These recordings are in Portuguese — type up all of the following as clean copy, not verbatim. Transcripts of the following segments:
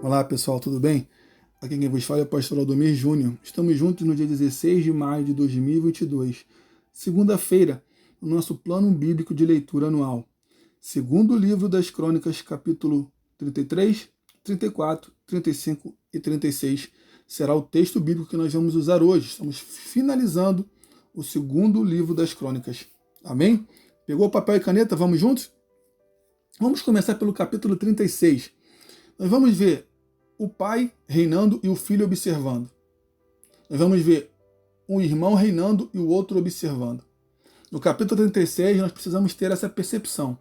Olá pessoal, tudo bem? Aqui quem vos fala é o pastor Aldomir Júnior. Estamos juntos no dia 16 de maio de 2022, segunda-feira, no nosso plano bíblico de leitura anual. Segundo livro das Crônicas, capítulo 33, 34, 35 e 36 será o texto bíblico que nós vamos usar hoje. Estamos finalizando o segundo livro das Crônicas. Amém? Pegou papel e caneta? Vamos juntos? Vamos começar pelo capítulo 36. Nós vamos ver o pai reinando e o filho observando. Nós vamos ver um irmão reinando e o outro observando. No capítulo 36, nós precisamos ter essa percepção.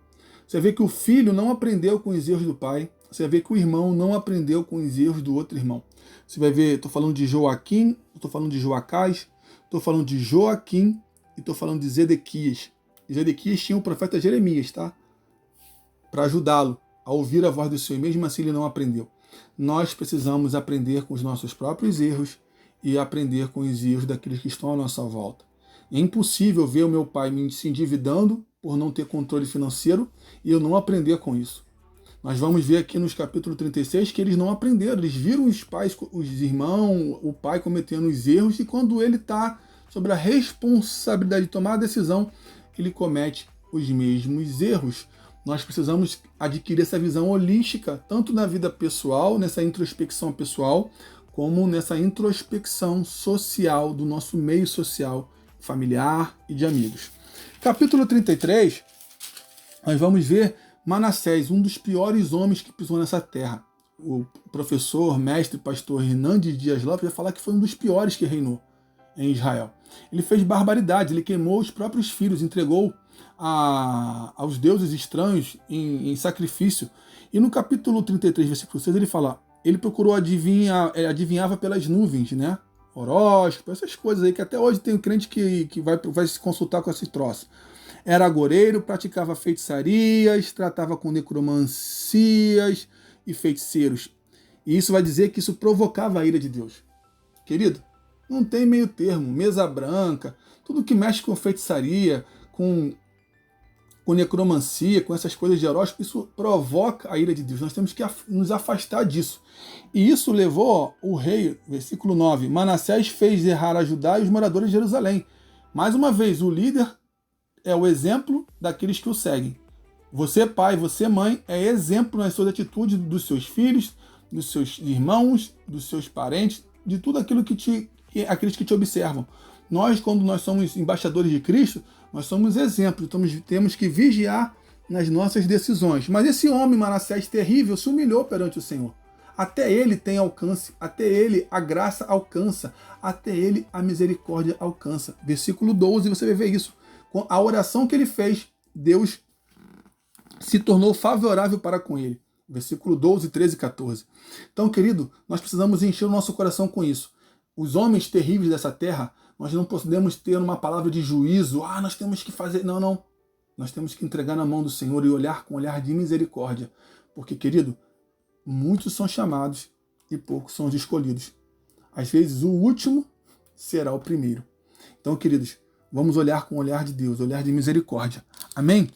Você vê que o filho não aprendeu com os erros do pai. Você vai ver que o irmão não aprendeu com os erros do outro irmão. Você vai ver, estou falando de Joaquim, estou falando de Joacás, estou falando de Joaquim e estou falando de Zedequias. E Zedequias tinha o profeta Jeremias, tá? Para ajudá-lo a ouvir a voz do Senhor, mesmo assim ele não aprendeu. Nós precisamos aprender com os nossos próprios erros e aprender com os erros daqueles que estão à nossa volta. É impossível ver o meu pai se endividando por não ter controle financeiro e eu não aprender com isso. Nós vamos ver aqui nos capítulos 36 que eles não aprenderam, eles viram os pais, os irmãos, o pai cometendo os erros e quando ele está sobre a responsabilidade de tomar a decisão, ele comete os mesmos erros. Nós precisamos adquirir essa visão holística, tanto na vida pessoal, nessa introspecção pessoal, como nessa introspecção social, do nosso meio social, familiar e de amigos. Capítulo 33, nós vamos ver Manassés, um dos piores homens que pisou nessa terra. O professor, mestre, pastor Hernandes Dias Lopes vai falar que foi um dos piores que reinou em Israel. Ele fez barbaridade, ele queimou os próprios filhos, entregou aos deuses estranhos em sacrifício. E no capítulo 33, versículo 6, ele fala, ele procurou adivinhava pelas nuvens, né? Horóscopo, essas coisas aí, que até hoje tem um crente que vai se consultar com esse troço. Era agoreiro, praticava feitiçarias, tratava com necromancias e feiticeiros. E isso vai dizer que isso provocava a ira de Deus. Querido, não tem meio termo, mesa branca, tudo que mexe com feitiçaria, com necromancia, com essas coisas de horóscopo, isso provoca a ira de Deus. Nós temos que nos afastar disso. E isso levou o rei, versículo 9, Manassés fez errar a Judá e os moradores de Jerusalém. Mais uma vez, o líder é o exemplo daqueles que o seguem. Você, pai, você, mãe, é exemplo nas suas atitudes dos seus filhos, dos seus irmãos, dos seus parentes, de tudo aquilo aqueles que te observam. Nós, quando nós somos embaixadores de Cristo, nós somos exemplos, temos que vigiar nas nossas decisões. Mas esse homem, Manassés, terrível, se humilhou perante o Senhor. Até ele tem alcance, até ele a graça alcança, até ele a misericórdia alcança. Versículo 12, você vai ver isso. Com a oração que ele fez, Deus se tornou favorável para com ele. Versículo 12, 13 e 14. Então, querido, nós precisamos encher o nosso coração com isso. Os homens terríveis dessa terra, nós não podemos ter uma palavra de juízo. Nós temos que fazer... Não. Nós temos que entregar na mão do Senhor e olhar com um olhar de misericórdia. Porque, querido, muitos são chamados e poucos são os escolhidos. Às vezes, o último será o primeiro. Então, queridos, vamos olhar com o olhar de Deus, olhar de misericórdia. Amém?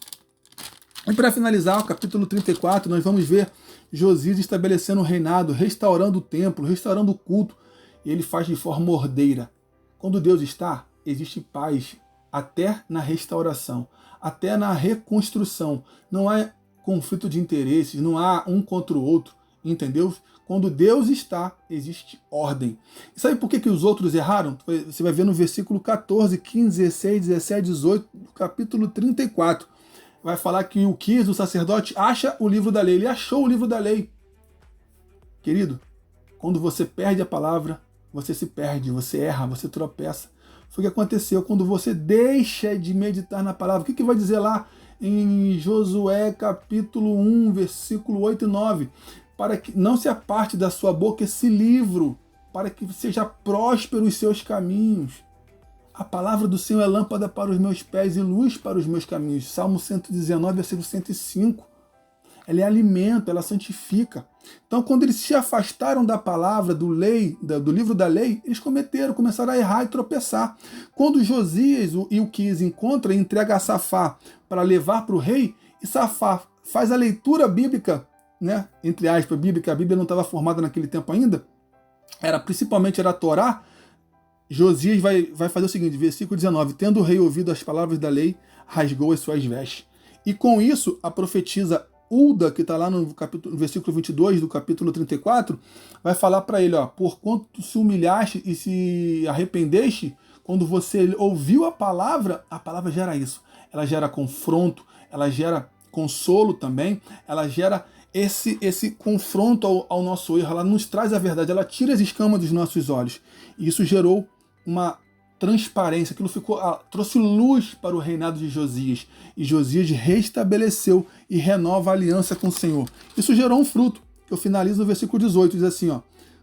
E para finalizar, o capítulo 34, nós vamos ver Josias estabelecendo o reinado, restaurando o templo, restaurando o culto. E ele faz de forma ordeira. Quando Deus está, existe paz até na restauração, até na reconstrução. Não há conflito de interesses, não há um contra o outro, entendeu? Quando Deus está, existe ordem. E sabe por que os outros erraram? Você vai ver no versículo 14, 15, 16, 17, 18, do capítulo 34. Vai falar que o Quis, o sacerdote, acha o livro da lei. Ele achou o livro da lei. Querido, quando você perde a palavra, você se perde, você erra, você tropeça. Foi o que aconteceu quando você deixa de meditar na palavra. O que vai dizer lá em Josué capítulo 1, versículo 8 e 9? Para que não se aparte da sua boca esse livro, para que seja próspero os seus caminhos. A palavra do Senhor é lâmpada para os meus pés e luz para os meus caminhos. Salmo 119, versículo 105. Ela é alimento, ela santifica. Então, quando eles se afastaram da palavra, do livro da lei, eles começaram a errar e tropeçar. Quando Josias e o Quis encontram e entrega a Safá para levar para o rei, e Safá faz a leitura bíblica né, entre aspas, Bíblia, que a Bíblia não estava formada naquele tempo ainda, principalmente era a Torá. Josias vai fazer o seguinte, versículo 19, tendo o rei ouvido as palavras da lei, rasgou as suas vestes. E com isso, a profetisa Ulda, que está lá no versículo 22 do capítulo 34, vai falar para ele, porquanto se humilhaste e se arrependeste, quando você ouviu a palavra gera isso. Ela gera confronto, ela gera consolo também, ela gera esse confronto ao nosso erro, ela nos traz a verdade, ela tira as escamas dos nossos olhos. E isso gerou uma transparência, aquilo trouxe luz para o reinado de Josias. E Josias restabeleceu e renova a aliança com o Senhor. Isso gerou um fruto, que eu finalizo no versículo 18, diz assim,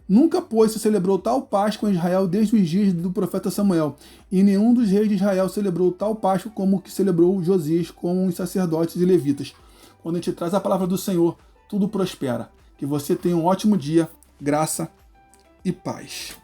nunca, pois, se celebrou tal Páscoa em Israel desde os dias do profeta Samuel, e nenhum dos reis de Israel celebrou tal Páscoa como o que celebrou Josias com os sacerdotes e levitas. Quando a gente traz a palavra do Senhor, tudo prospera. Que você tenha um ótimo dia, graça e paz.